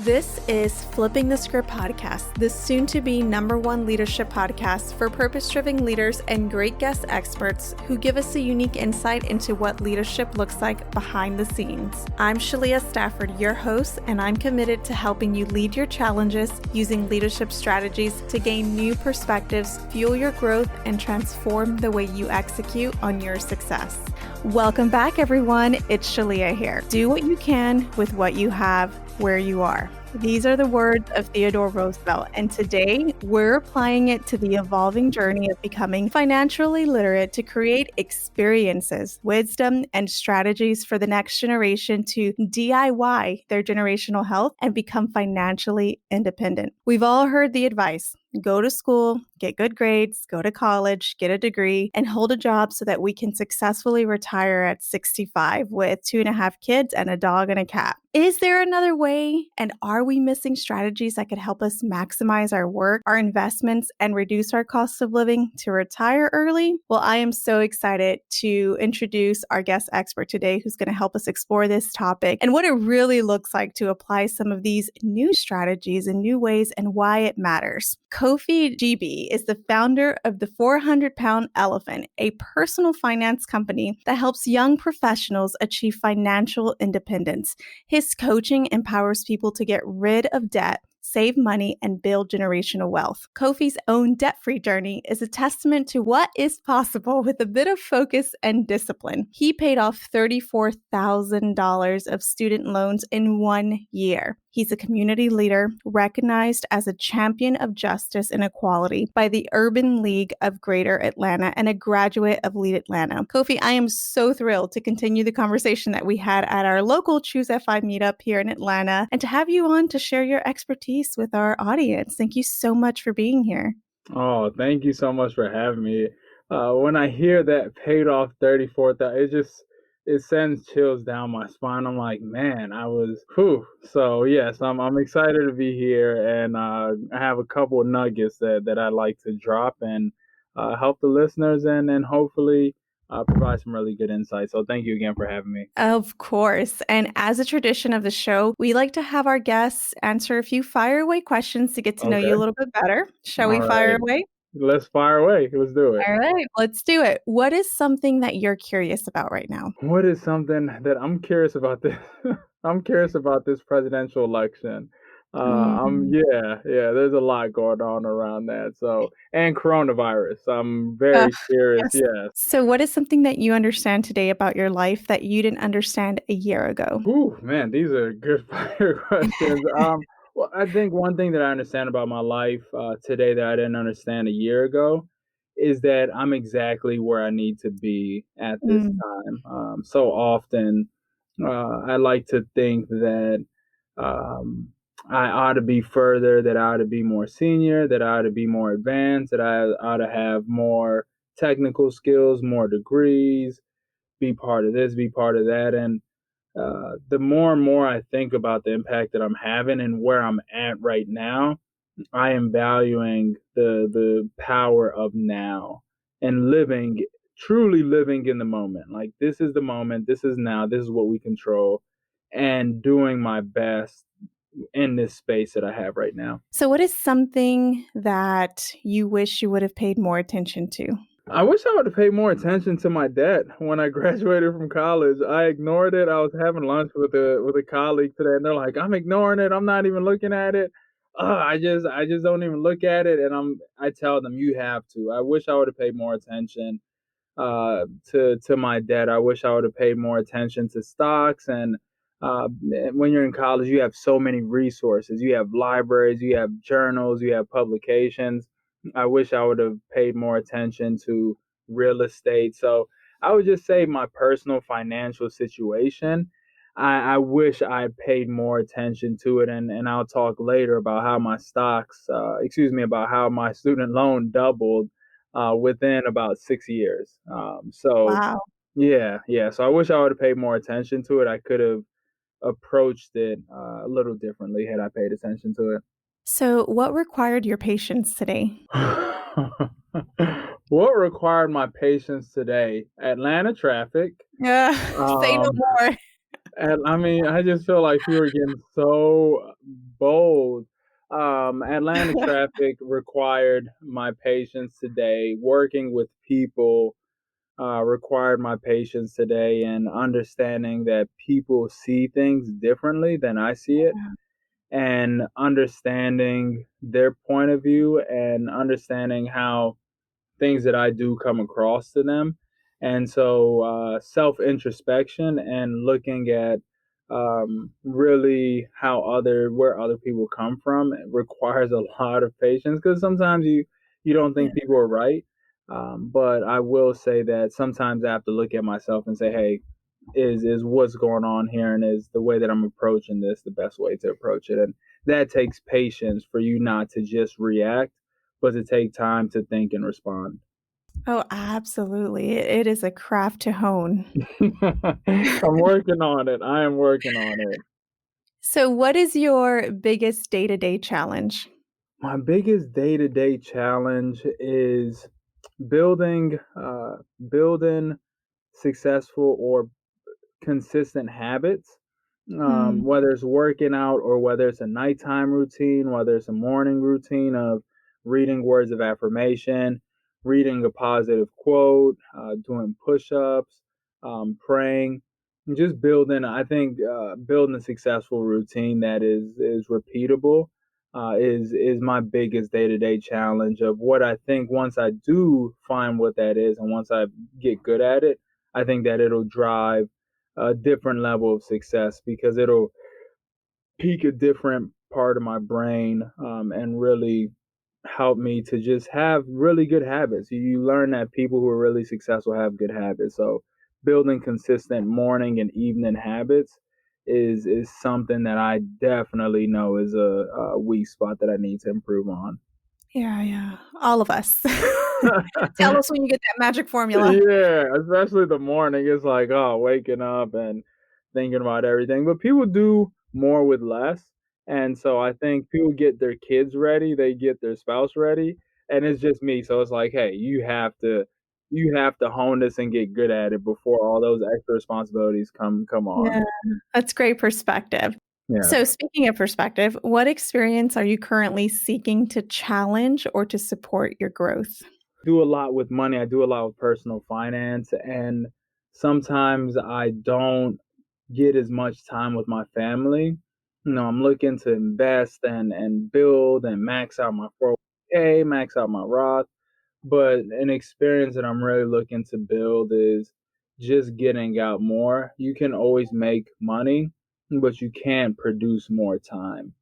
This is Flipping the Script podcast, the soon-to-be #1 leadership podcast for purpose-driven leaders and great guest experts who give us a unique insight into what leadership looks like behind the scenes. I'm Shalia Stafford, your host, and I'm committed to helping you lead your challenges using leadership strategies to gain new perspectives, fuel your growth, and transform the way you execute on your success. Welcome back, everyone. It's Shalia here. Do what you can with what you have, where you are. These are the words of Theodore Roosevelt, and today we're applying it to the evolving journey of becoming financially literate to create experiences, wisdom, and strategies for the next generation to DIY their generational health and become financially independent. We've all heard the advice: go to school, get good grades, go to college, get a degree, and hold a job so that we can successfully retire at 65 with 2.5 kids and a dog and a cat. Is there another way? And are we missing strategies that could help us maximize our work, our investments, and reduce our cost of living to retire early? Well, I am so excited to introduce our guest expert today who's going to help us explore this topic and what it really looks like to apply some of these new strategies in new ways and why it matters. Kofi is the founder of the 400-Pound Elephant, a personal finance company that helps young professionals achieve financial independence. His coaching empowers people to get rid of debt, save money, and build generational wealth. Kofi's own debt-free journey is a testament to what is possible with a bit of focus and discipline. He paid off $34,000 of student loans in 1 year. He's a community leader recognized as a champion of justice and equality by the Urban League of Greater Atlanta and a graduate of Lead Atlanta. Kofi, I am so thrilled to continue the conversation that we had at our local Choose FI meetup here in Atlanta and to have you on to share your expertise with our audience. Thank you so much for being here. Oh, thank you so much for having me. When I hear that paid off 34,000, it sends chills down my spine. I'm like, man, So yes, I'm excited to be here, and I have a couple of nuggets that I'd like to drop and help the listeners and hopefully provide some really good insight. So thank you again for having me. Of course. And as a tradition of the show, we like to have our guests answer a few fire away questions to get to know you a little bit better. Shall we fire away? Let's fire away. Let's do it. All right, let's do it. What is something that you're curious about right now? What is something that I'm curious about this? I'm curious about this presidential election. There's a lot going on around that. So, and coronavirus. I'm very curious. Yes. So what is something that you understand today about your life that you didn't understand a year ago? Ooh, man, these are good fire questions. Well, I think one thing that I understand about my life today that I didn't understand a year ago is that I'm exactly where I need to be at this time. So often, I like to think that I ought to be further, that I ought to be more senior, that I ought to be more advanced, that I ought to have more technical skills, more degrees, be part of this, be part of that. And the more and more I think about the impact that I'm having and where I'm at right now, I am valuing the power of now and truly living in the moment. Like, this is the moment, this is now, this is what we control, and doing my best in this space that I have right now. So what is something that you wish you would have paid more attention to? I wish I would have paid more attention to my debt when I graduated from college. I ignored it. I was having lunch with a colleague today, and they're like, "I'm ignoring it. I'm not even looking at it. I just don't even look at it." And I tell them, "You have to." I wish I would have paid more attention to my debt. I wish I would have paid more attention to stocks. And when you're in college, you have so many resources. You have libraries, you have journals, you have publications. I wish I would have paid more attention to real estate. So I would just say my personal financial situation, I wish I paid more attention to it. And I'll talk later about how about how my student loan doubled within about 6 years. Wow. Yeah. So I wish I would have paid more attention to it. I could have approached it a little differently had I paid attention to it. So what required your patience today? What required my patience today? Atlanta traffic. Say no more. And I mean, I just feel like people are getting so bold. Atlanta traffic required my patience today. Working with people required my patience today, and understanding that people see things differently than I see it, and understanding their point of view, and understanding how things that I do come across to them. And so self introspection and looking at really where other people come from requires a lot of patience, because sometimes you don't Yeah. think people are right. But I will say that sometimes I have to look at myself and say, hey, is what's going on here, and is the way that I'm approaching this the best way to approach it? And that takes patience for you not to just react, but to take time to think and respond. Oh, absolutely. It is a craft to hone. I'm working on it. I am working on it. So, what is your biggest day to day challenge? My biggest day to day challenge is building building successful or consistent habits, Mm, whether it's working out or whether it's a nighttime routine, whether it's a morning routine of reading words of affirmation, reading a positive quote, doing push ups, praying, and just building. I think building a successful routine that is repeatable is my biggest day to day challenge. Of what I think, once I do find what that is, and once I get good at it, I think that it'll drive a different level of success, because it'll peak a different part of my brain, and really help me to just have really good habits. You learn that people who are really successful have good habits. So building consistent morning and evening habits is something that I definitely know is a weak spot that I need to improve on. yeah, yeah. All of us. Tell us when you get that magic formula. Yeah, especially the morning. It's like, oh, waking up and thinking about everything. But people do more with less. And so I think people get their kids ready, they get their spouse ready, and it's just me. So it's like, hey, you have to hone this and get good at it before all those extra responsibilities come on. Yeah, that's great perspective. Yeah. So, speaking of perspective, what experience are you currently seeking to challenge or to support your growth? Do a lot with money. I do a lot with personal finance, and sometimes I don't get as much time with my family. I'm looking to invest and build and max out my 401k, max out my Roth. But an experience that I'm really looking to build is just getting out more. You can always make money, but you can't produce more time.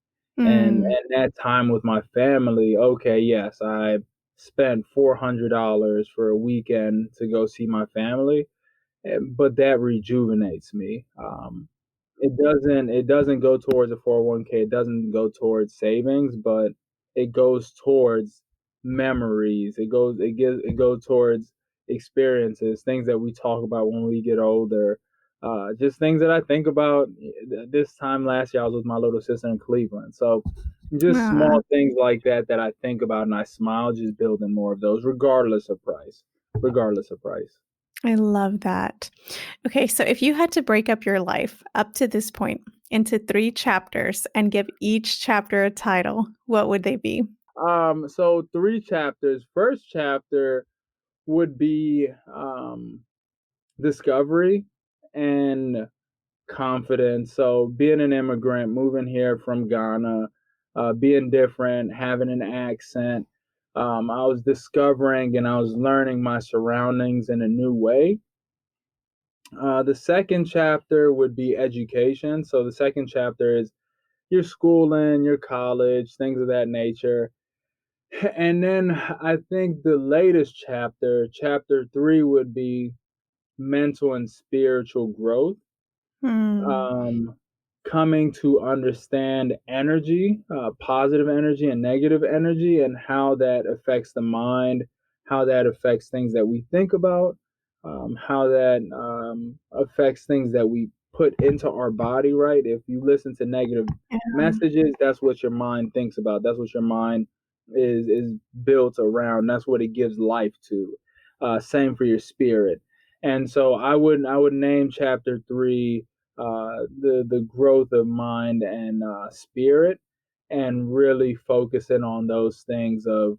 And Mm, that time with my family, okay, yes, I spent $400 for a weekend to go see my family, but that rejuvenates me. It doesn't go towards a 401k. It doesn't go towards savings, but it goes towards memories. It goes towards experiences, things that we talk about when we get older. Just things that I think about. This time last year, I was with my little sister in Cleveland. So just aw, small things like that that I think about and I smile, just building more of those, regardless of price. Regardless of price. I love that. Okay, so if you had to break up your life up to this point into 3 chapters and give each chapter a title, what would they be? So three chapters. First chapter would be discovery and confidence. So being an immigrant, moving here from Ghana, being different, having an accent. I was discovering and I was learning my surroundings in a new way. The second chapter would be education. So the second chapter is your schooling, your college, things of that nature. And then I think the latest chapter three, would be mental and spiritual growth. Hmm. Um, Coming to understand energy, positive energy and negative energy, and how that affects the mind, how that affects things that we think about, how that affects things that we put into our body, right? If you listen to negative messages, that's what your mind thinks about. That's what your mind is built around. That's what it gives life to. Same for your spirit. And so I would name chapter three the growth of mind and spirit, and really focusing on those things of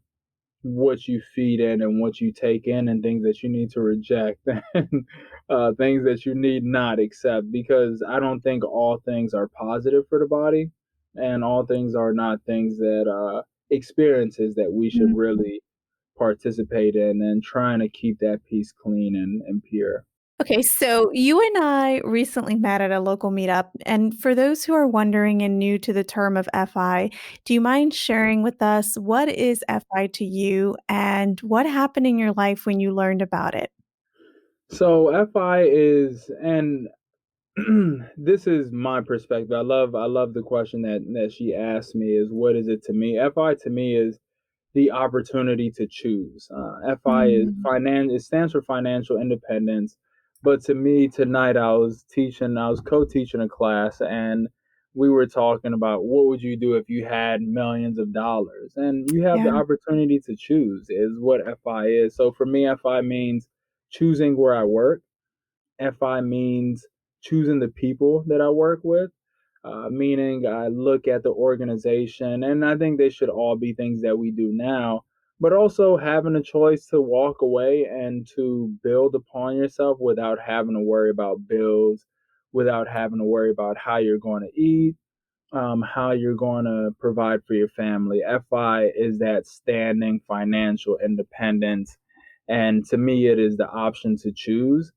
what you feed in and what you take in, and things that you need to reject and things that you need not accept, because I don't think all things are positive for the body, and all things are not things that experiences that we should Mhm. really participate in, and trying to keep that piece clean and pure. Okay, so you and I recently met at a local meetup. And for those who are wondering and new to the term of FI, do you mind sharing with us what is FI to you and what happened in your life when you learned about it? So FI is, and this is my perspective. I love the question that she asked me, is what is it to me? FI to me is the opportunity to choose. FI is Mm, it stands for financial independence. But to me tonight, I was co-teaching a class, and we were talking about what would you do if you had millions of dollars, and you have the yeah. opportunity to choose is what FI is. So for me, FI means choosing where I work. FI means choosing the people that I work with, meaning I look at the organization, and I think they should all be things that we do now, but also having a choice to walk away and to build upon yourself without having to worry about bills, without having to worry about how you're going to eat, how you're going to provide for your family. FI is that standing financial independence. And to me, it is the option to choose.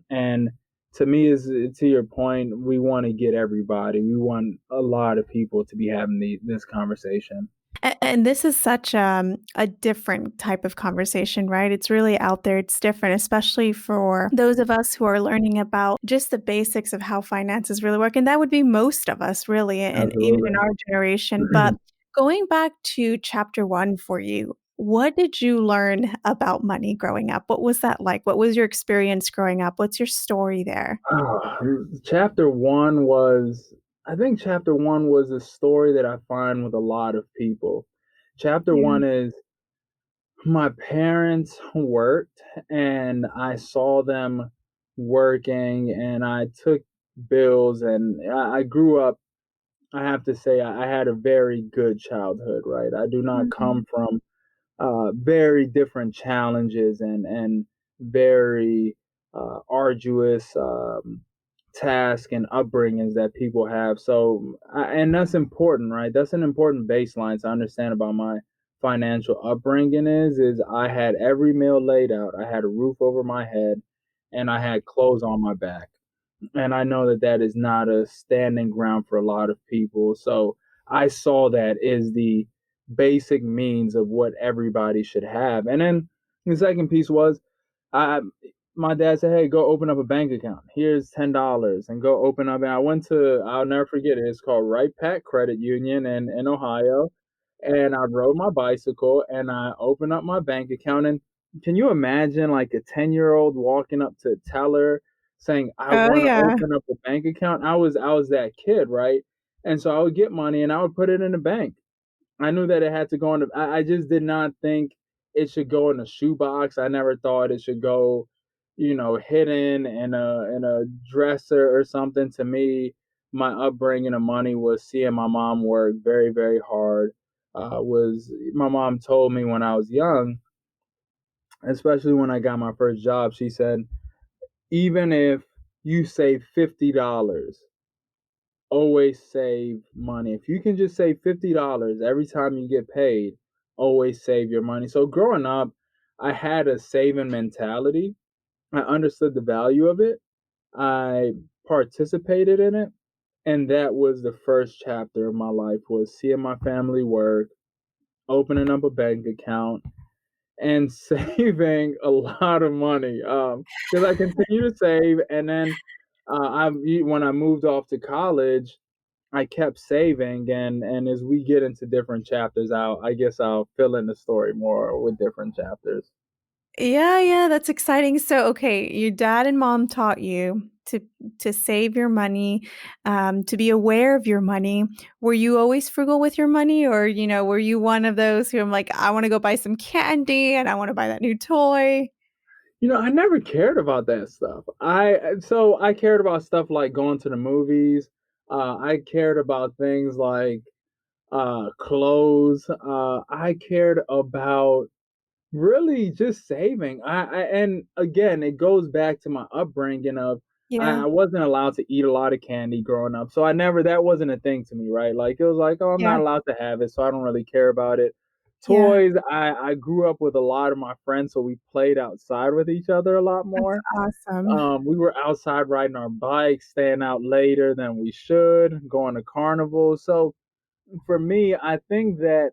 And to me, is to your point, we want to get everybody. We want a lot of people to be having this conversation. And this is such a different type of conversation, right? It's really out there. It's different, especially for those of us who are learning about just the basics of how finances really work. And that would be most of us, really, and even in Absolutely. our generation. But going back to chapter one for you, what did you learn about money growing up? What was that like? What was your experience growing up? What's your story there? Chapter one was, I think chapter one was a story that I find with a lot of people. Chapter Yeah. one is, my parents worked, and I saw them working, and I took bills, and I grew up. I have to say, I had a very good childhood, right? I do not Mhm. come from very different challenges and very arduous task and upbringings that people have. So, and that's important, right? That's an important baseline to understand about my financial upbringing. Is I had every meal laid out, I had a roof over my head, and I had clothes on my back. And I know that that is not a standing ground for a lot of people. So I saw that as the basic means of what everybody should have. And then the second piece was, I my dad said, "Hey, go open up a bank account. Here's $10 and go open up." And I went to, I'll never forget it. It's called Right Pack Credit Union in Ohio, and I rode my bicycle and I opened up my bank account. And can you imagine like a 10-year-old walking up to a teller saying, "I Oh, want to yeah. open up a bank account"? I was that kid, right? And so I would get money and I would put it in the bank. I knew that it had to go in the, I just did not think it should go in a shoebox. I never thought it should go, hidden in a dresser or something. To me, my upbringing of money was seeing my mom work very, very hard. Was My mom told me when I was young, especially when I got my first job, she said, even if you save $50, always save money. If you can just save $50 every time you get paid, always save your money. So growing up, I had a saving mentality. I understood the value of it. I participated in it, and that was the first chapter of my life, was seeing my family work, opening up a bank account, and saving a lot of money. Because I continue to save, and then when I moved off to college, I kept saving, and as we get into different chapters, I guess I'll fill in the story more with different chapters. Yeah, yeah, that's exciting. So, okay, your dad and mom taught you to save your money, to be aware of your money. Were you always frugal with your money, or were you one of those who I'm like, I want to go buy some candy and I want to buy that new toy? I never cared about that stuff. I cared about stuff like going to the movies. I cared about things like clothes. I cared about really just saving. And again, it goes back to my upbringing of Yeah. I wasn't allowed to eat a lot of candy growing up. So I never that wasn't a thing to me, right? Like it was like, oh, I'm Yeah. not allowed to have it, so I don't really care about it. Yeah. Toys, I grew up with a lot of my friends, so we played outside with each other a lot That's more. awesome. We were outside riding our bikes, staying out later than we should, going to carnivals. So for me, I think that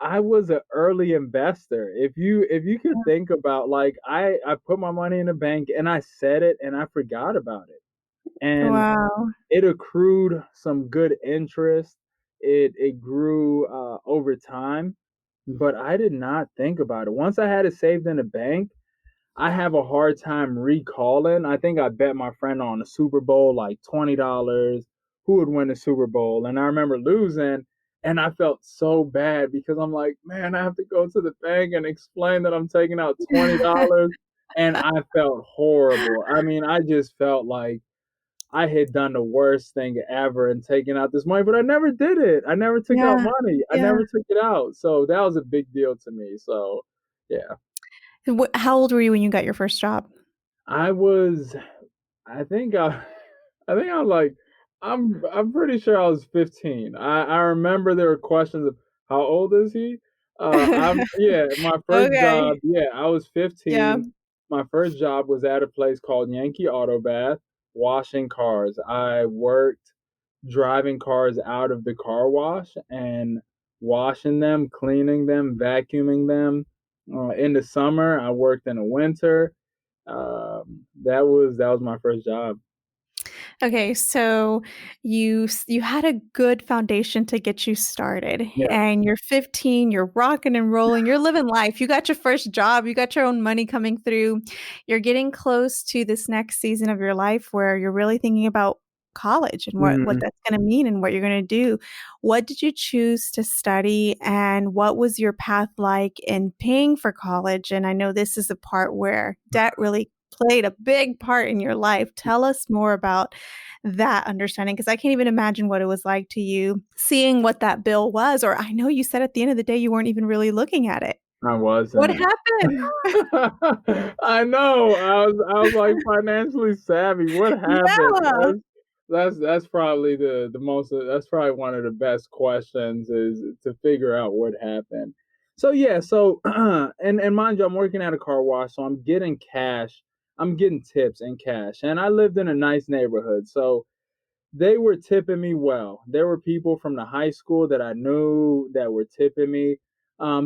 I was an early investor. If you could think about like I put my money in the bank and I set it and I forgot about it. And Wow. it accrued some good interest. It grew over time, but I did not think about it. Once I had it saved in the bank, I have a hard time recalling. I think I bet my friend on the Super Bowl like $20 who would win the Super Bowl. And I remember losing and I felt so bad because I'm like, man, I have to go to the bank and explain that I'm taking out $20. And I felt horrible. I mean, I just felt like I had done the worst thing ever and taken out this money, but I never did it. I never took out Yeah. money. I Yeah. never took it out. So that was a big deal to me. So yeah. How old were you when you got your first job? I was I think I I think I was like I'm pretty sure I was 15. I remember there were questions of how old is he? I'm yeah, my first Okay. job, yeah, I was Yeah. 15. My first job was at a place called Yankee Auto Bath, washing cars. I worked driving cars out of the car wash and washing them, cleaning them, vacuuming them. In the summer, I worked in the winter. That was my first job. Okay, so you had a good foundation to get you started, Yeah. and you're 15, you're rocking and rolling, you're living life. You got your first job, you got your own money coming through. You're getting close to this next season of your life where you're really thinking about college and what Mhm. that's going to mean and what you're going to do. What did you choose to study and what was your path like in paying for college? And I know this is a part where debt really played a big part in your life. Tell us more about that understanding, because I can't even imagine what it was like to you seeing what that bill was, or I know you said at the end of the day you weren't even really looking at it. I What wasn't. happened? I know. I was like financially savvy. What happened? Yeah. That's probably the most that's probably one of the best questions is to figure out what happened. So yeah, so and mind you, I'm working at a car wash, so I'm getting cash. I'm getting tips in cash. And I lived in a nice neighborhood. So they were tipping me well. There were people from the high school that I knew that were tipping me.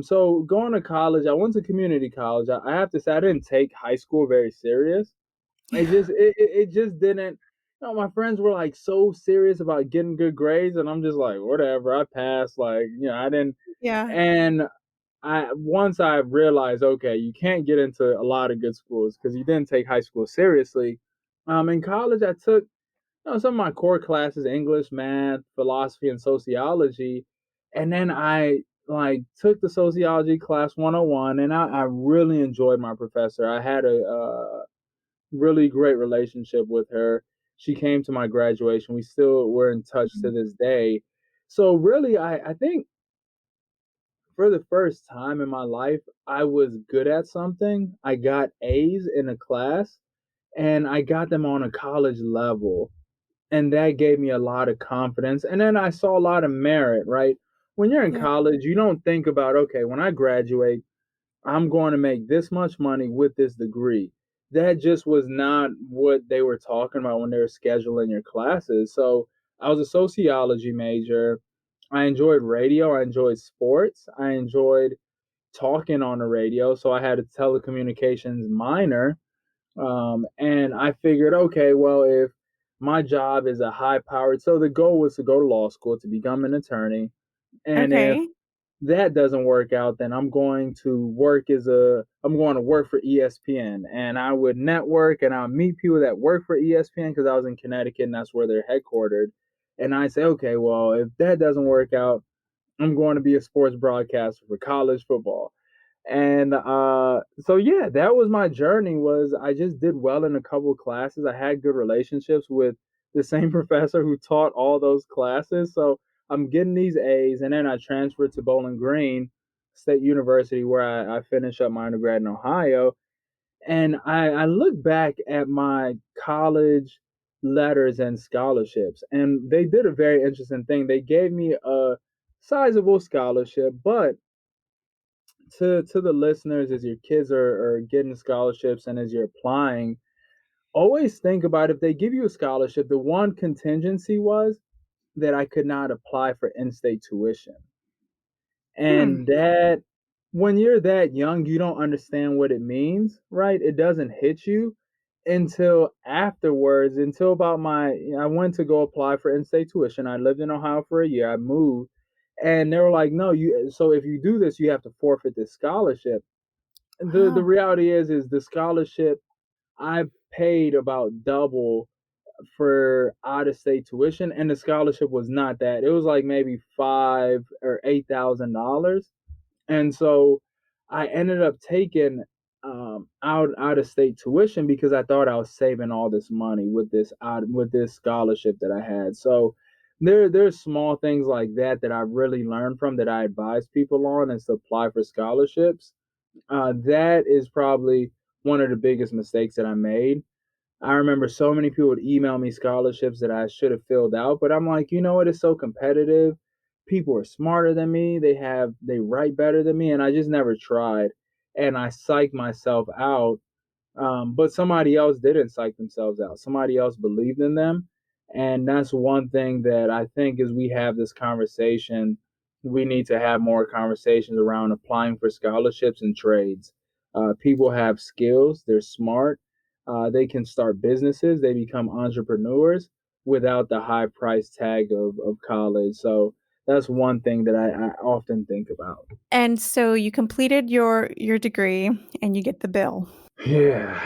So going to college, I went to community college. I have to say I didn't take high school very serious. It just didn't. My friends were like so serious about getting good grades, and I'm just like, whatever. I passed. Like, I didn't. Yeah. And I once I realized, okay, you can't get into a lot of good schools because you didn't take high school seriously. In college, I took some of my core classes, English, math, philosophy, and sociology. And then I like took the sociology class 101 and I really enjoyed my professor. I had a really great relationship with her. She came to my graduation. We still were in touch to this day. So really I think for the first time in my life, I was good at something. I got A's in a class and I got them on a college level, and that gave me a lot of confidence. And then I saw a lot of merit, right? When you're in Yeah. college, you don't think about, okay, when I graduate, I'm going to make this much money with this degree. That just was not what they were talking about when they were scheduling your classes. So I was a sociology major. I enjoyed radio. I enjoyed sports. I enjoyed talking on the radio. So I had a telecommunications minor, and I figured, okay, well, if my job is a high powered, so the goal was to go to law school to become an attorney. And if Okay. that doesn't work out, then I'm going to work for ESPN, and I would network and I'll meet people that work for ESPN because I was in Connecticut and that's where they're headquartered. And I say, okay, well, if that doesn't work out, I'm going to be a sports broadcaster for college football. And so yeah, that was my journey. Was I just did well in a couple of classes. I had good relationships with the same professor who taught all those classes. So I'm getting these A's, and then I transferred to Bowling Green State University, where I finished up my undergrad in Ohio. And I look back at my college letters and scholarships, and they did a very interesting thing. They gave me a sizable scholarship, but to the listeners, as your kids are getting scholarships and as you're applying, always think about, if they give you a scholarship, the one contingency was that I could not apply for in-state tuition. Hmm. And that, when you're that young, you don't understand what it means, right? It doesn't hit you until afterwards, until about I went to go apply for in-state tuition. I lived in Ohio for a year. I moved, and they were like, no, so if you do this, you have to forfeit this scholarship. The Wow. reality is the scholarship, I paid about double for out of state tuition, and the scholarship was not that. It was like maybe $5,000 or $8,000. And so I ended up taking out of state tuition because I thought I was saving all this money with this scholarship that I had. So there's small things like that that I really learned from, that I advise people on, is to apply for scholarships. That is probably one of the biggest mistakes that I made. I remember so many people would email me scholarships that I should have filled out, but I'm like, you know what? It's so competitive. People are smarter than me. They write better than me, and I just never tried. And I psyched myself out, but somebody else didn't psych themselves out. Somebody else believed in them. And that's one thing that I think, as we have this conversation, we need to have more conversations around applying for scholarships and trades. People have skills, they're smart, they can start businesses, they become entrepreneurs without the high price tag of college. So that's one thing that I often think about. And so you completed your degree and you get the bill. Yeah,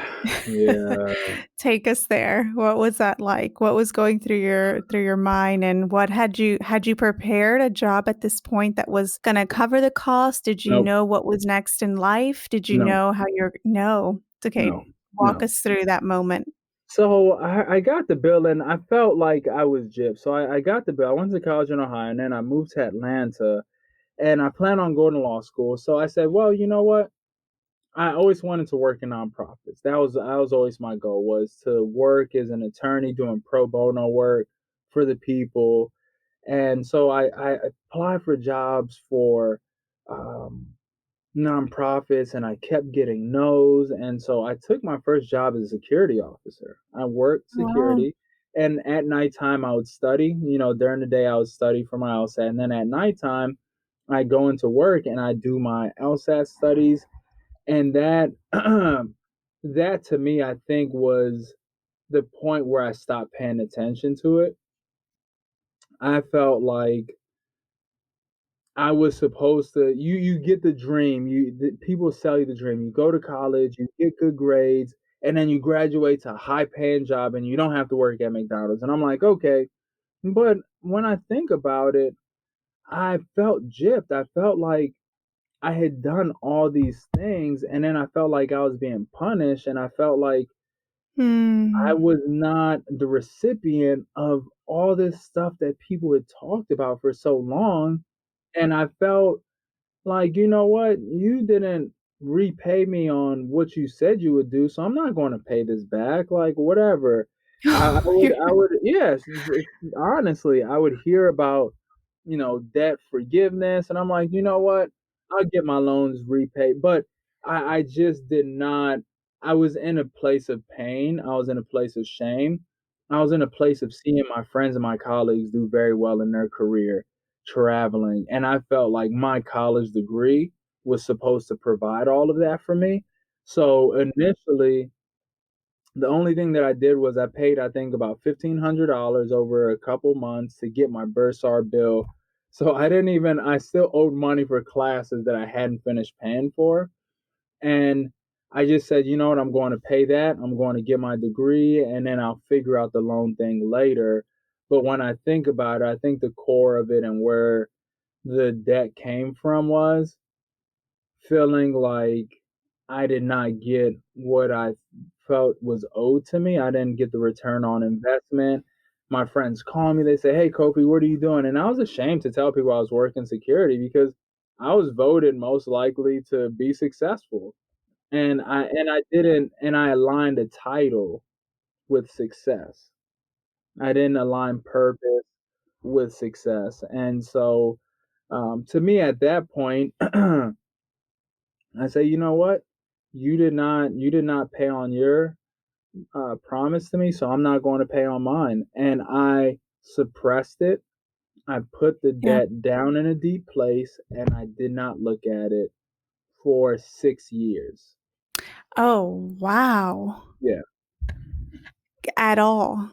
yeah. Take us there. What was that like? What was going through your mind, and what had you prepared a job at this point that was gonna cover the cost? Did you Nope, know what was next in life? Did you no, know how you're No. It's okay. no, Walk no. us through that moment. So I got the bill, and I felt like I was gypped. So I got the bill. I went to college in Ohio, and then I moved to Atlanta, and I plan on going to law school. So I said, well, you know what? I always wanted to work in nonprofits. That was always my goal, was to work as an attorney doing pro bono work for the people. And so I applied for jobs for um, nonprofits, and I kept getting no's. And so I took my first job as a security officer. I worked Wow. security, and at nighttime I would study. During the day I would study for my LSAT, and then at nighttime I go into work and I do my LSAT studies. And that that to me, I think, was the point where I stopped paying attention to it. I felt like I was supposed to. You get the dream. People sell you the dream. You go to college, you get good grades, and then you graduate to a high paying job, and you don't have to work at McDonald's. And I'm like, okay, but when I think about it, I felt gypped. I felt like I had done all these things, and then I felt like I was being punished, and I felt like I Hmm. was not the recipient of all this stuff that people had talked about for so long. And I felt like, you know what? You didn't repay me on what you said you would do, so I'm not going to pay this back. Like, whatever. Yes, honestly, I would hear about, debt forgiveness, and I'm like, you know what? I'll get my loans repaid. But I just did not. I was in a place of pain. I was in a place of shame. I was in a place of seeing my friends and my colleagues do very well in their career, traveling, and I felt like my college degree was supposed to provide all of that for me. So initially, the only thing that I did was I paid, I think, about $1,500 over a couple months to get my bursar bill. So I still owed money for classes that I hadn't finished paying for. And I just said, you know what, I'm going to pay that. I'm going to get my degree, and then I'll figure out the loan thing later. But when I think about it, I think the core of it and where the debt came from was feeling like I did not get what I felt was owed to me. I didn't get the return on investment. My friends call me, they say, "Hey, Kofi, what are you doing?" And I was ashamed to tell people I was working security because I was voted most likely to be successful. And I didn't and I aligned a title with success. I didn't align purpose with success. And so to me at that point, I say, you know what? You did not pay on your promise to me, so I'm not going to pay on mine. And I suppressed it. I put the Yeah. debt down in a deep place, and I did not look at it for 6 years. Oh, wow. Yeah, At all.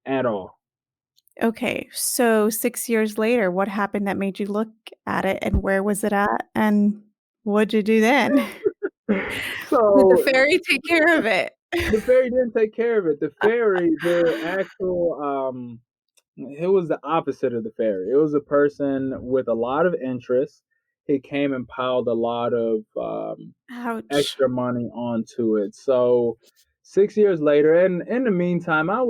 at all. Okay. So 6 years later, what happened that made you look at it, and where was it at, and what'd you do then? Did the So fairy take care of it? the fairy didn't take care of it. The fairy, the actual it was the opposite of the fairy. It was a person with a lot of interest. He came and piled a lot of Ouch. extra money onto it. So 6 years later, and in the meantime, I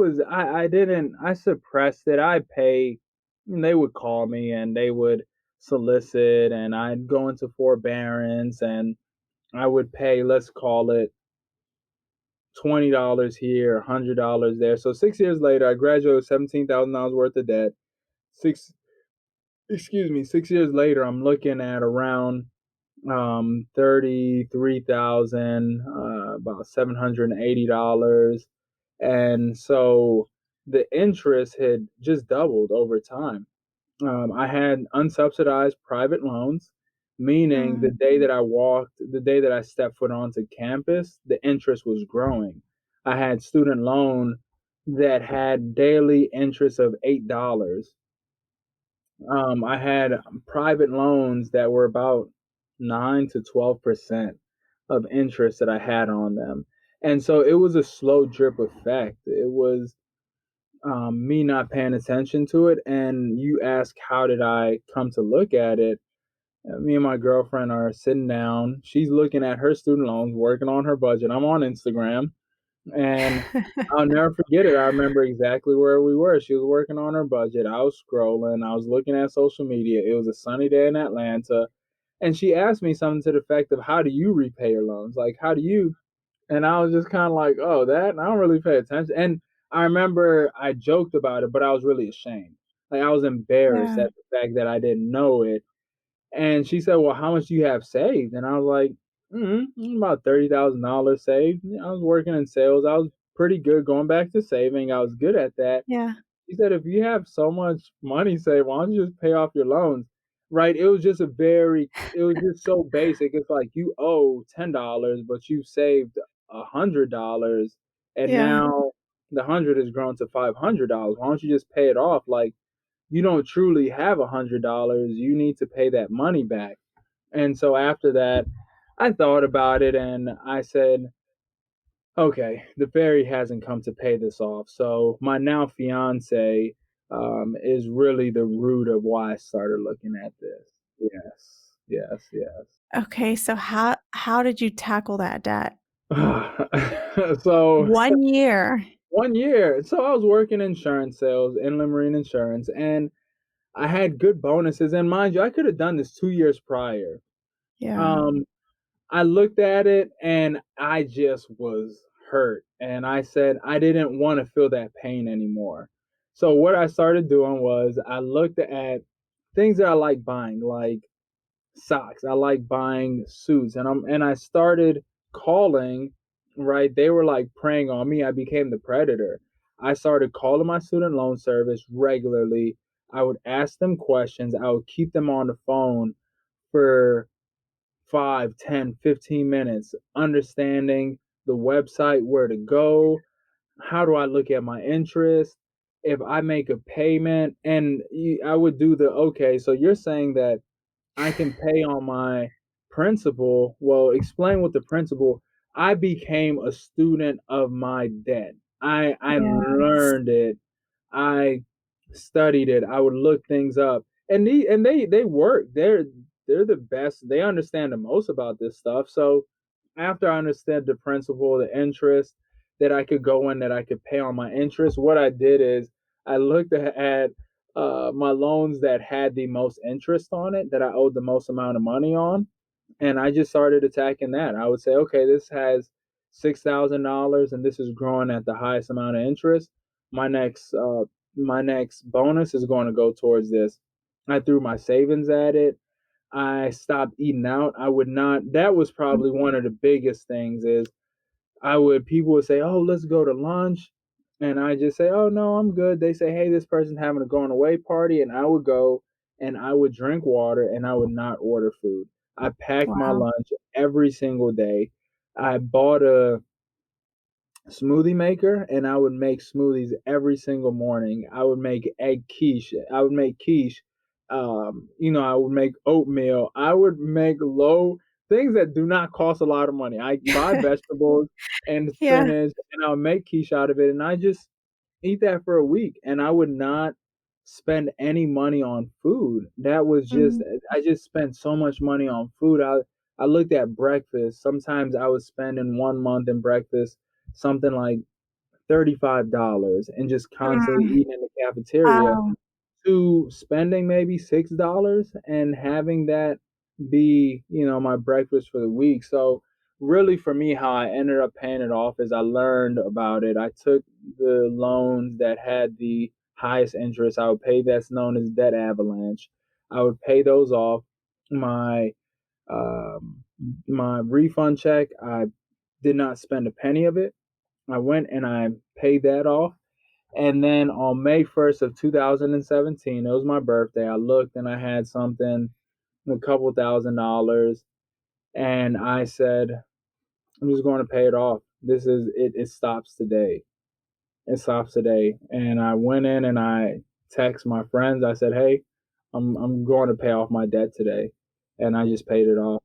suppressed it. I pay, and they would call me and they would solicit, and I'd go into forbearance, and I would pay, let's call it $20 here, $100 there. So 6 years later, I graduated with $17,000 worth of debt. Six, excuse me, 6 years later, I'm looking at around 33,000, about $780. And so the interest had just doubled over time. I had unsubsidized private loans, meaning Mm. the day that I stepped foot onto campus, the interest was growing. I had student loan that had daily interest of $8. I had private loans that were about 9 to 12% of interest that I had on them. And so it was a slow drip effect. It was me not paying attention to it. And you ask, how did I come to look at it? Me and my girlfriend are sitting down. She's looking at her student loans, working on her budget. I'm on Instagram, and I'll never forget it. I remember exactly where we were. She was working on her budget. I was scrolling. I was looking at social media. It was a sunny day in Atlanta. And she asked me something to the effect of, how do you repay your loans? Like, how do you? And I was just kind of like, oh, that? And I don't really pay attention. And I remember I joked about it, but I was really ashamed. Like, I was embarrassed Yeah. at the fact that I didn't know it. And she said, "Well, how much do you have saved?" And I was like, about $30,000 saved. I was working in sales. I was pretty good going back to saving. I was good at that. Yeah. She said, "If you have so much money saved, why don't you just pay off your loans?" Right? It was just so basic. It's like you owe $10, but you saved $100, and Yeah. now the hundred has grown to $500. Why don't you just pay it off? Like, you don't truly have $100. You need to pay that money back. And so after that, I thought about it and I said, okay, the fairy hasn't come to pay this off. So my now fiance is really the root of why I started looking at this. Yes. Okay, so how did you tackle that debt? So 1 year. 1 year. So I was working insurance sales, inland marine insurance, and I had good bonuses. And mind you, I could have done this 2 years prior. Yeah. Um, I looked at it and I just was hurt. And I said I didn't want to feel that pain anymore. So what I started doing was I looked at things that I like buying, like socks. I like buying suits, and I started calling. Right, they were like preying on me. I became the predator. I started calling my student loan service regularly. I would ask them questions. I would keep them on the phone for 5, 10, 15 minutes, understanding the website, where to go, how do I look at my interest, if I make a payment. And I would do the, okay, so you're saying that I can pay on my principal. Well, explain what the principal. I became a student of my debt. I Yes. learned it. I studied it. I would look things up, and they work. they're the best. They understand the most about this stuff. So after I understood the principle, the interest that I could go in, that I could pay on my interest, what I did is I looked at my loans that had the most interest on it, that I owed the most amount of money on, and I just started attacking that. I would say, okay, this has $6,000, and this is growing at the highest amount of interest. My next my next bonus is going to go towards this. I threw my savings at it. I stopped eating out. I would not. That was probably one of the biggest things. Is I would people would say, "Oh, let's go to lunch," and I just say, "Oh no, I'm good." They say, "Hey, this person's having a going away party," and I would go and I would drink water and I would not order food. I packed my Wow. lunch every single day. I bought a smoothie maker and I would make smoothies every single morning. I would make egg quiche. I would make quiche. I would make oatmeal. I would make low things that do not cost a lot of money. I buy vegetables and Yeah. spinach and I'll make quiche out of it and I just eat that for a week and I would not spend any money on food. That was just Mm. I just spent so much money on food. I looked at breakfast. Sometimes I would spend in 1 month in breakfast something like $35 and just constantly Mm. eating in the cafeteria Wow. to spending maybe $6 and having that be, my breakfast for the week. So really for me, how I ended up paying it off is I learned about it. I took the loans that had the highest interest. I would pay that's known as debt avalanche. I would pay those off. My um, my refund check, I did not spend a penny of it. I went and I paid that off. And then on May 1st of 2017, it was my birthday. I looked and I had something, a couple $1,000, and I said, I'm just going to pay it off. This is it. It stops today. It stops today. And I went in and I text my friends. I said, hey, I'm going to pay off my debt today, and I just paid it off.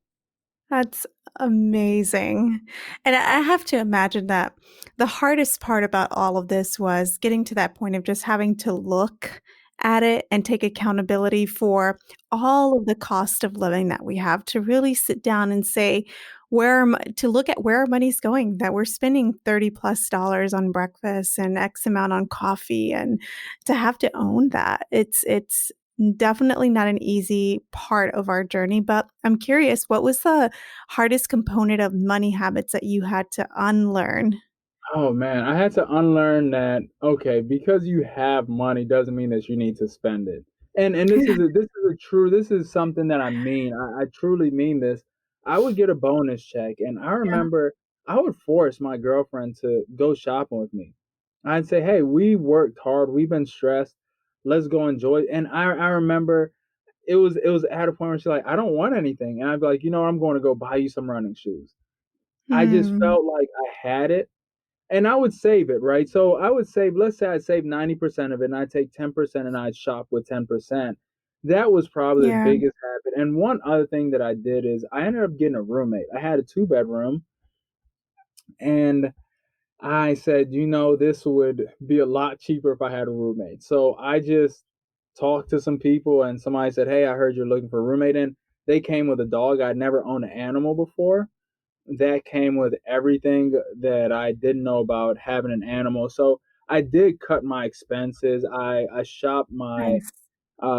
That's amazing. And I have to imagine that the hardest part about all of this was getting to that point of just having to look at it and take accountability for all of the cost of living that we have, to really sit down and say, to look at where our money's going, that we're spending 30 plus dollars on breakfast and X amount on coffee, and to have to own that. It's definitely not an easy part of our journey, but I'm curious, what was the hardest component of money habits that you had to unlearn? Oh man, I had to unlearn that. Okay, because you have money doesn't mean that you need to spend it. And this is something that I mean. I truly mean this. I would get a bonus check, and I Yeah. remember I would force my girlfriend to go shopping with me. I'd say, "Hey, we worked hard. We've been stressed. Let's go enjoy." And I remember it was at a point where she's like, "I don't want anything," and I'd be like, I'm going to go buy you some running shoes." I just Hmm. felt like I had it and I would save it, right? So I would save, let's say I save 90% of it and I take 10% and I'd shop with 10%. That was probably the Yeah. biggest habit. And one other thing that I did is I ended up getting a roommate. I had a 2 bedroom and I said, this would be a lot cheaper if I had a roommate. So I just talked to some people and somebody said, hey, I heard you're looking for a roommate. And they came with a dog. I'd never owned an animal before. That came with everything that I didn't know about having an animal. So I did cut my expenses. I shopped my Nice.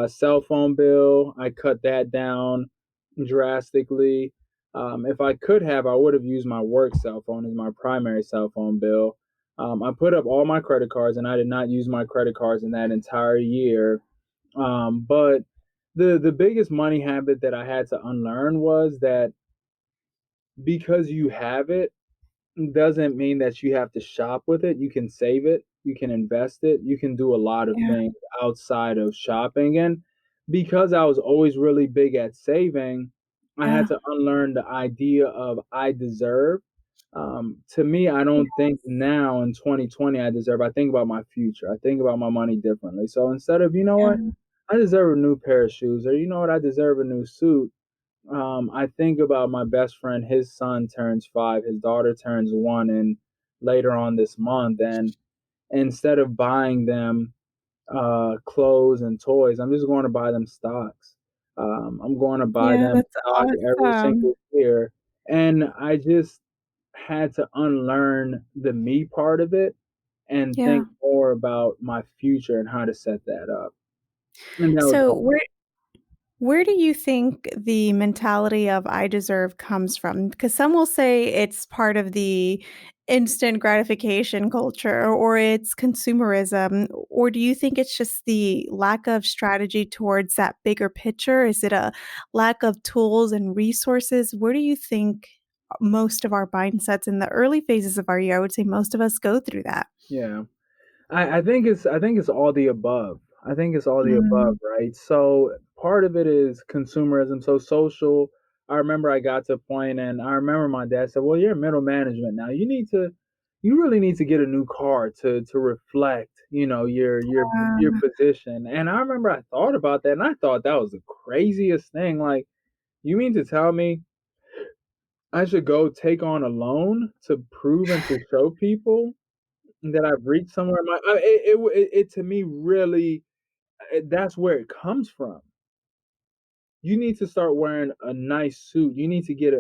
cell phone bill. I cut that down drastically. If I could have, I would have used my work cell phone as my primary cell phone bill. I put up all my credit cards, and I did not use my credit cards in that entire year. But the biggest money habit that I had to unlearn was that because you have it doesn't mean that you have to shop with it. You can save it, you can invest it, you can do a lot of Yeah. things outside of shopping. And because I was always really big at saving, I had Yeah. to unlearn the idea of I deserve. To me, I don't think now in 2020 I deserve. I think about my future. I think about my money differently. So instead of, what, Yeah. I deserve a new pair of shoes, or what, I deserve a new suit. I think about my best friend. His son turns 5. His daughter turns 1, and later on this month. And instead of buying them clothes and toys, I'm just going to buy them stocks. I'm going to buy Yeah, them that's stock every awesome. single year. And I just had to unlearn the me part of it and Yeah. think more about my future and how to set that up. And that was So all. where do you think the mentality of "I deserve" comes from? Because some will say it's part of the instant gratification culture or it's consumerism, or do you think it's just the lack of strategy towards that bigger picture? Is it a lack of tools and resources? Where do you think most of our mindsets in the early phases of our year, I would say most of us go through that? Yeah. I think it's all the above. I think it's all the above, Mm, right? So part of it is consumerism, so social. I remember I got to a point and I remember my dad said, "Well, you're in middle management now. You really need to get a new car to reflect, your uh, position." And I remember I thought about that and I thought that was the craziest thing. Like, you mean to tell me I should go take on a loan to prove and to show people that I've reached somewhere in my it to me really that's where it comes from. You need to start wearing a nice suit. You need to get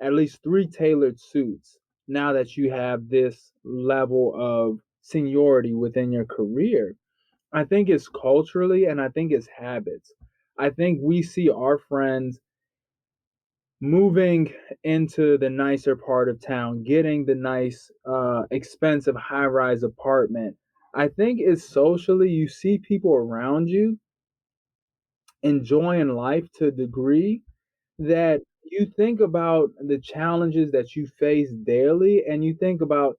at least 3 tailored suits now that you have this level of seniority within your career. I think it's culturally and I think it's habits. I think we see our friends moving into the nicer part of town, getting the nice, expensive high rise apartment. I think it's socially, you see people around you enjoying life to a degree that you think about the challenges that you face daily and you think about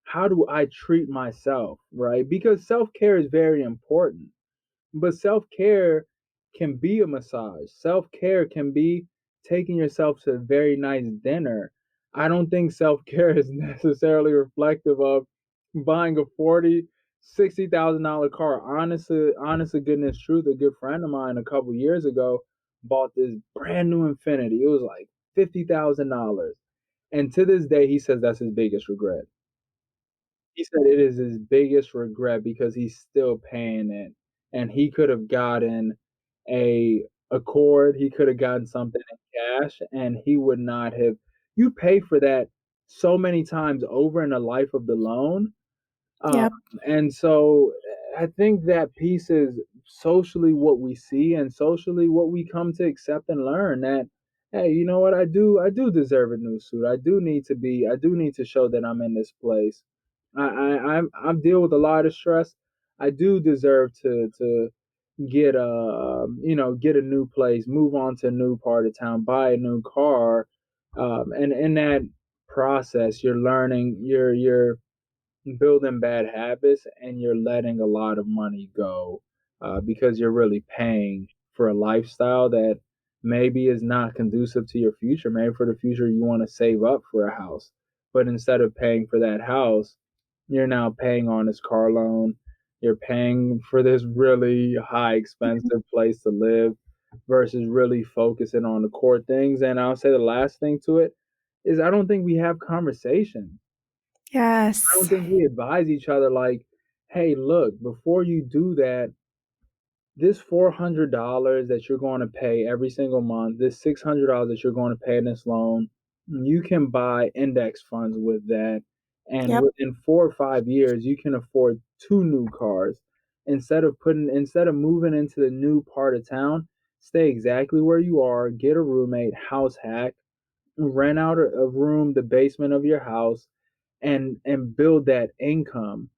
how do I treat myself, right? Because self care is very important. But self care can be a massage. Self care can be taking yourself to a very nice dinner. I don't think self care is necessarily reflective of buying a 40, $60,000 car. Honestly, goodness truth, a good friend of mine a couple years ago bought this brand new Infinity. It was like $50,000. And to this day, he says that's his biggest regret. He said it is his biggest regret because he's still paying it, and he could have gotten a Accord, he could have gotten something in cash, and he would not have. You pay for that so many times over in the life of the loan, um, yep. and so I think that piece is socially what we see and socially what we come to accept and learn that hey, you know what? I do deserve a new suit. I do need to show that I'm in this place. I'm deal with a lot of stress. I do deserve to get get a new place, move on to a new part of town, buy a new car, and in that process, you're learning, you're building bad habits and you're letting a lot of money go because you're really paying for a lifestyle that maybe is not conducive to your future. Maybe for the future you want to save up for a house, but instead of paying for that house, you're now paying on this car loan. You're paying for this really high expensive place to live versus really focusing on the core things. And I'll say the last thing to it is I don't think we have conversation. I don't Yes. think we advise each other like, hey, look, before you do that, this $400 that you're going to pay every single month, this $600 that you're going to pay in this loan, you can buy index funds with that. And Yep. within 4 or 5 years, you can afford 2 new cars. Instead of moving into the new part of town, stay exactly where you are, get a roommate, house hack, rent out a room, the basement of your house, and build that income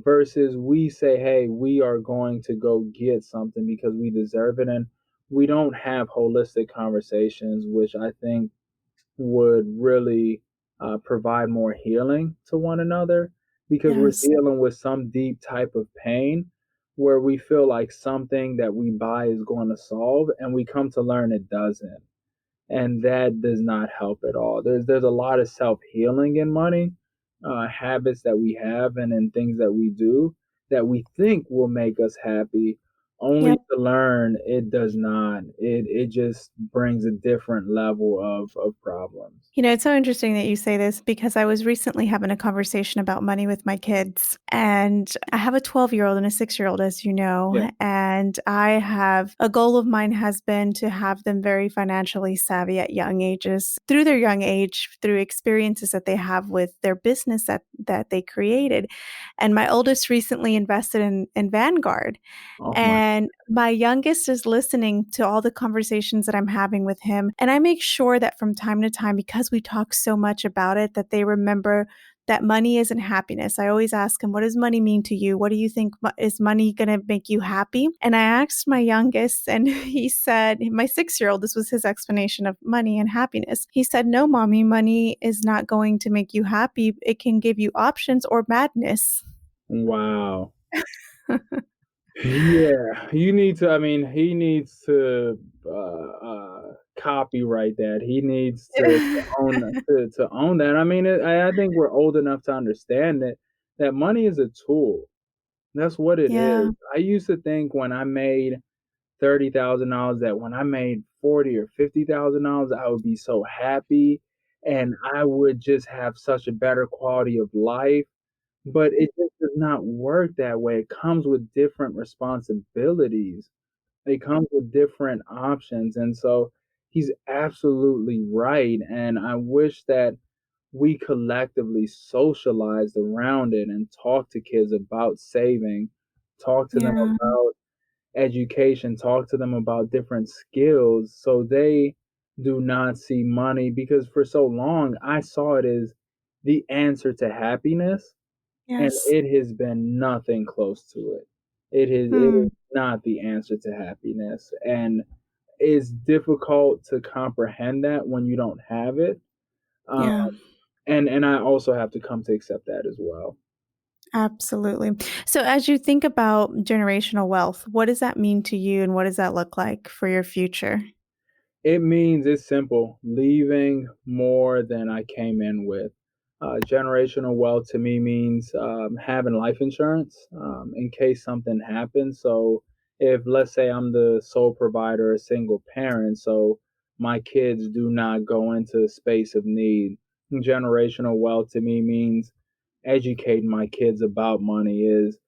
versus we say, hey, we are going to go get something because we deserve it, and we don't have holistic conversations, which I think would really provide more healing to one another because we're Yes. dealing with some deep type of pain where we feel like something that we buy is going to solve and we come to learn it doesn't, and that does not help at all. There's a lot of self healing in money, habits that we have, and in things that we do that we think will make us happy, only Yep. to learn it does not. It just brings a different level of problems. It's so interesting that you say this because I was recently having a conversation about money with my kids. And I have a 12-year-old and a 6-year-old, as you know. Yeah. And I have a goal of mine has been to have them very financially savvy at young ages, through their young age, through experiences that they have with their business that they created. And my oldest recently invested in Vanguard. Oh my. And my youngest is listening to all the conversations that I'm having with him. And I make sure that from time to time, because we talk so much about it, that they remember that money isn't happiness. I always ask him, what does money mean to you? What do you think? Is money going to make you happy? And I asked my youngest, and he said, my 6-year-old, this was his explanation of money and happiness. He said, no, mommy, money is not going to make you happy. It can give you options or madness. Wow. Yeah, you need to. I mean, he needs to copyright that. He needs to own that. I mean, I think we're old enough to understand that money is a tool. That's what it Yeah. is. I used to think when I made $30,000 that when I made 40 or $50,000, I would be so happy and I would just have such a better quality of life. But it just does not work that way. It comes with different responsibilities. It comes with different options. And so he's absolutely right. And I wish that we collectively socialized around it and talk to kids about saving, talk to them Yeah. about education, talk to them about different skills so they do not see money because for so long I saw it as the answer to happiness and Yes. it has been nothing close to it. It is Mm. not the answer to happiness, and it's difficult to comprehend that when you don't have it. Um, Yeah. and I also have to come to accept that as well. Absolutely. So, as you think about generational wealth, what does that mean to you and what does that look like for your future? It means it's simple, leaving more than I came in with. Generational wealth to me means having life insurance in case something happens. So, if let's say I'm the sole provider, a single parent, so my kids do not go into a space of need. Generational wealth to me means educating my kids about money, is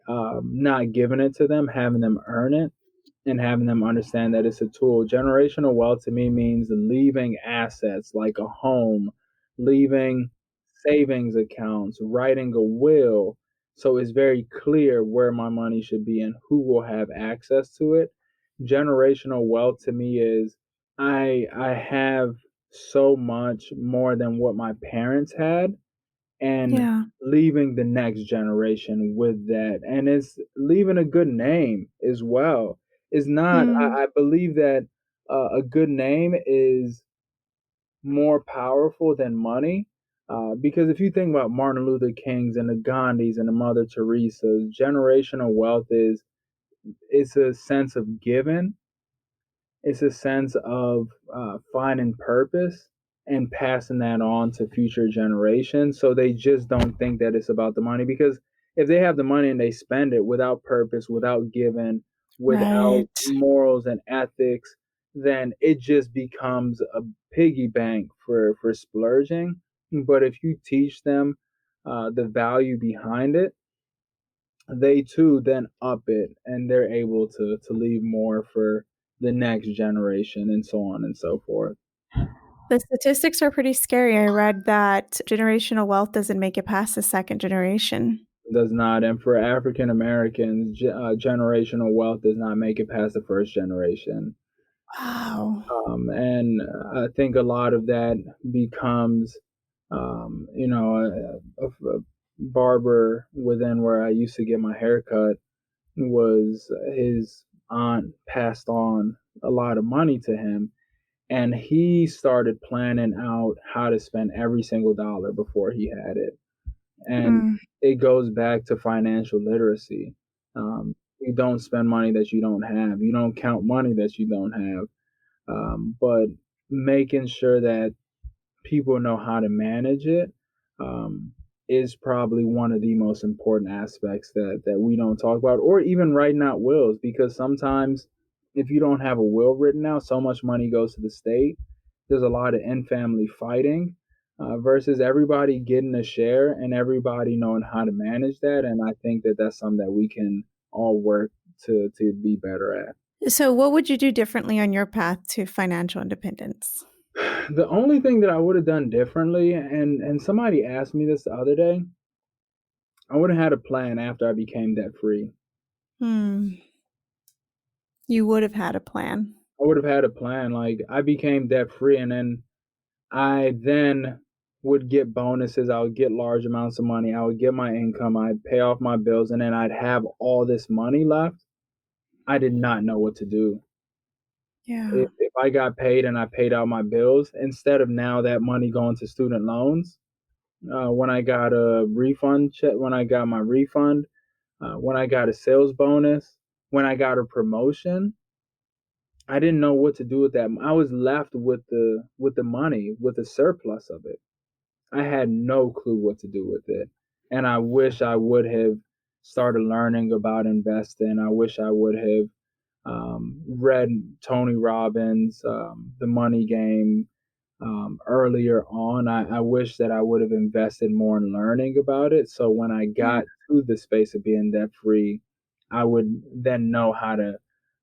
not giving it to them, having them earn it and having them understand that it's a tool. Generational wealth to me means leaving assets like a home, leaving savings accounts, writing a will. So it's very clear where my money should be and who will have access to it. Generational wealth to me is I have so much more than what my parents had and Yeah. leaving the next generation with that. And it's leaving a good name as well. Is not, Mm. I believe that a good name is more powerful than money. Because if you think about Martin Luther King's and the Gandhis and the Mother Teresa's, generational wealth is it's a sense of giving, it's a sense of finding purpose and passing that on to future generations. So they just don't think that it's about the money because if they have the money and they spend it without purpose, without giving, without Right. morals and ethics, then it just becomes a piggy bank for splurging. But if you teach them the value behind it, they too then up it and they're able to leave more for the next generation and so on and so forth. The statistics are pretty scary. I read that generational wealth doesn't make it past the second generation. Does not, and for African Americans, generational wealth does not make it past the first generation. Wow. And I think a lot of that becomes, a barber within where I used to get my hair cut was his aunt passed on a lot of money to him and he started planning out how to spend every single dollar before he had it. And Mm. it goes back to financial literacy. You don't spend money that you don't have. You don't count money that you don't have. But making sure that people know how to manage it um, is probably one of the most important aspects that we don't talk about, or even writing out wills, because sometimes if you don't have a will written out, so much money goes to the state. There's a lot of in family fighting, versus everybody getting a share and everybody knowing how to manage that. And I think that that's something that we can all work to be better at. So, what would you do differently on your path to financial independence? The only thing that I would have done differently, and somebody asked me this the other day, I would have had a plan after I became debt free. Hmm. You would have had a plan. I would have had a plan. Like, I became debt free, and then would get bonuses. I would get large amounts of money. I would get my income. I'd pay off my bills, and then I'd have all this money left. I did not know what to do. Yeah. If I got paid and I paid out my bills, instead of now that money going to student loans, when I got a refund check, when I got my refund, when I got a sales bonus, when I got a promotion, I didn't know what to do with that. I was left with the money, with the surplus of it. I had no clue what to do with it. And I wish I would have started learning about investing. I wish I would have read Tony Robbins, The Money Game, earlier on. I wish that I would have invested more in learning about it. So when I Yeah. got to the space of being debt free, I would then know how to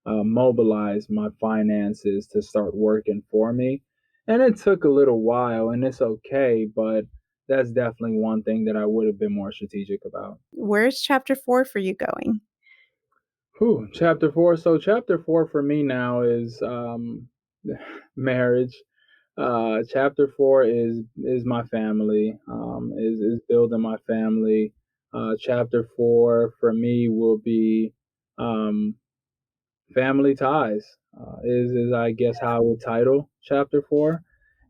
mobilize my finances to start working for me. And it took a little while, and it's okay, but that's definitely one thing that I would have been more strategic about. Where's chapter 4 for you going? Whew, chapter four. So chapter four for me now is marriage. Chapter four is my family. Is building my family. Chapter four for me will be um, family ties. Is I guess how I would title chapter four.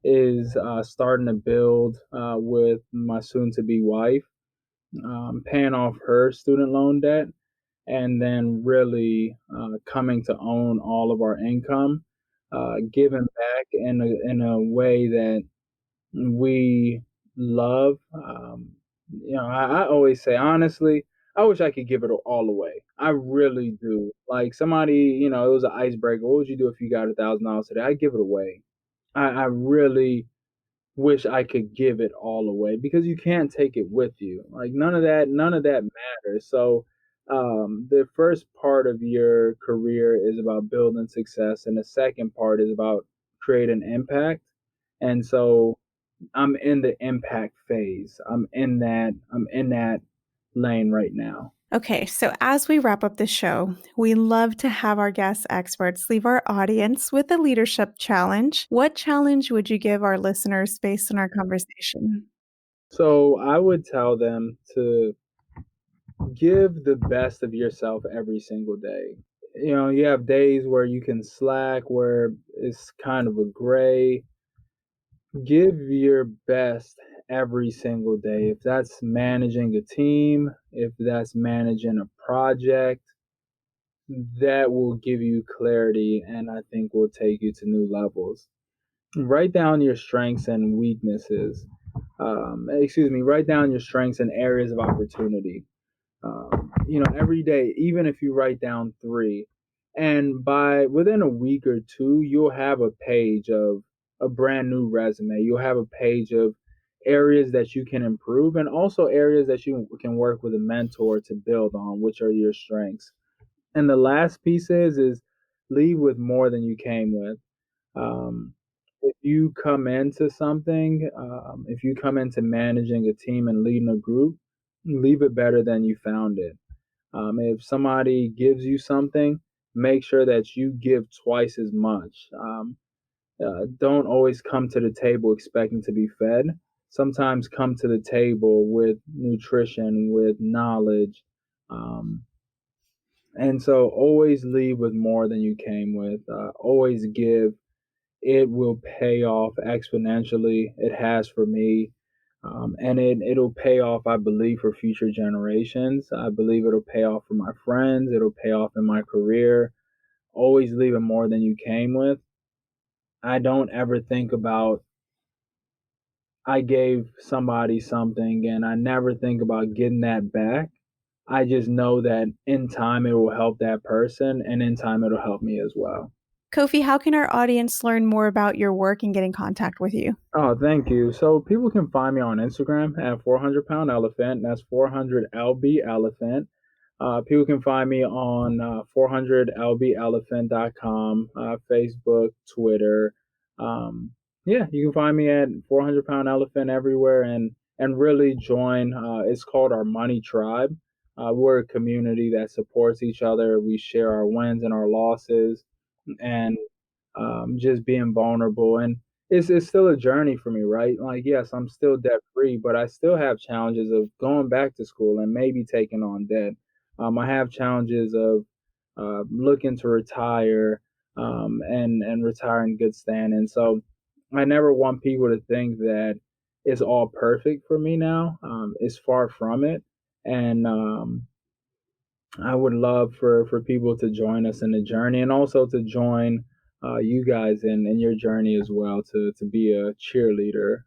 Is starting to build with my soon to be wife, paying off her student loan debt, and then really coming to own all of our income, giving back in a way that we love. I always say, honestly, I wish I could give it all away. I really do. Like, somebody, it was an icebreaker. What would you do if you got $1,000 today? I'd give it away. I really wish I could give it all away, because you can't take it with you. Like, none of that matters. So the first part of your career is about building success, and the second part is about creating impact. And so I'm in the impact phase. I'm in that lane right now. Okay, so as we wrap up the show, we love to have our guest experts leave our audience with a leadership challenge. What challenge would you give our listeners based on our conversation? So I would tell them to give the best of yourself every single day. You have days where you can slack, where it's kind of a gray. Give your best every single day. If that's managing a team, if that's managing a project, that will give you clarity, and I think will take you to new levels. Write down your strengths and weaknesses. Write down your strengths and areas of opportunity. Every day, even if you write down three, and by within a week or two, you'll have a page of a brand new resume. You'll have a page of areas that you can improve, and also areas that you can work with a mentor to build on, which are your strengths. And the last piece is leave with more than you came with. Um, if you come into something, if you come into managing a team and leading a group, leave it better than you found it. If somebody gives you something, make sure that you give twice as much. Don't always come to the table expecting to be fed. Sometimes come to the table with nutrition, with knowledge. Um, and so always leave with more than you came with. Always give. It will pay off exponentially. It has for me. And it'll pay off, I believe, for future generations. I believe it'll pay off for my friends. It'll pay off in my career. Always leaving more than you came with. I don't ever think about, I gave somebody something and I never think about getting that back. I just know that in time it will help that person and in time it'll help me as well. Kofi, how can our audience learn more about your work and get in contact with you? Oh, thank you. So people can find me on Instagram at 400 pound elephant. That's 400 LB elephant. People can find me on 400lbelephant.com, Facebook, Twitter. Um, yeah, you can find me at 400 pound elephant everywhere and really join. It's called our Money Tribe. We're a community that supports each other. We share our wins and our losses and just being vulnerable. And it's still a journey for me, right? Like, yes, I'm still debt free, but I still have challenges of going back to school and maybe taking on debt. I have challenges of looking to retire and retire in good standing. So I never want people to think that it's all perfect for me now. It's far from it, and I would love for people to join us in the journey and also to join you guys in your journey as well to be a cheerleader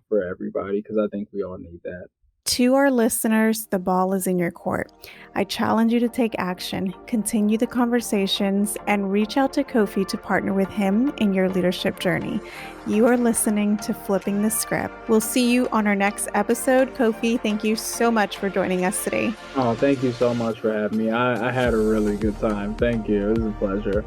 for everybody because I think we all need that. To our listeners, the ball is in your court. I challenge you to take action, continue the conversations, and reach out to Kofi to partner with him in your leadership journey. You are listening to Flipping the Script. We'll see you on our next episode. Kofi, thank you so much for joining us today. Oh, thank you so much for having me. I had a really good time. Thank you. It was a pleasure.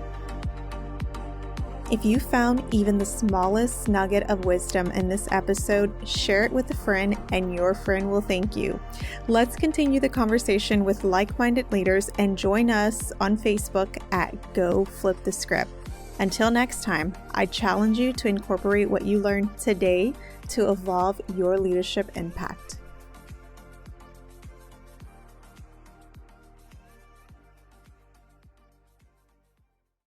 If you found even the smallest nugget of wisdom in this episode, share it with a friend and your friend will thank you. Let's continue the conversation with like-minded leaders and join us on Facebook at Go Flip the Script. Until next time, I challenge you to incorporate what you learned today to evolve your leadership impact.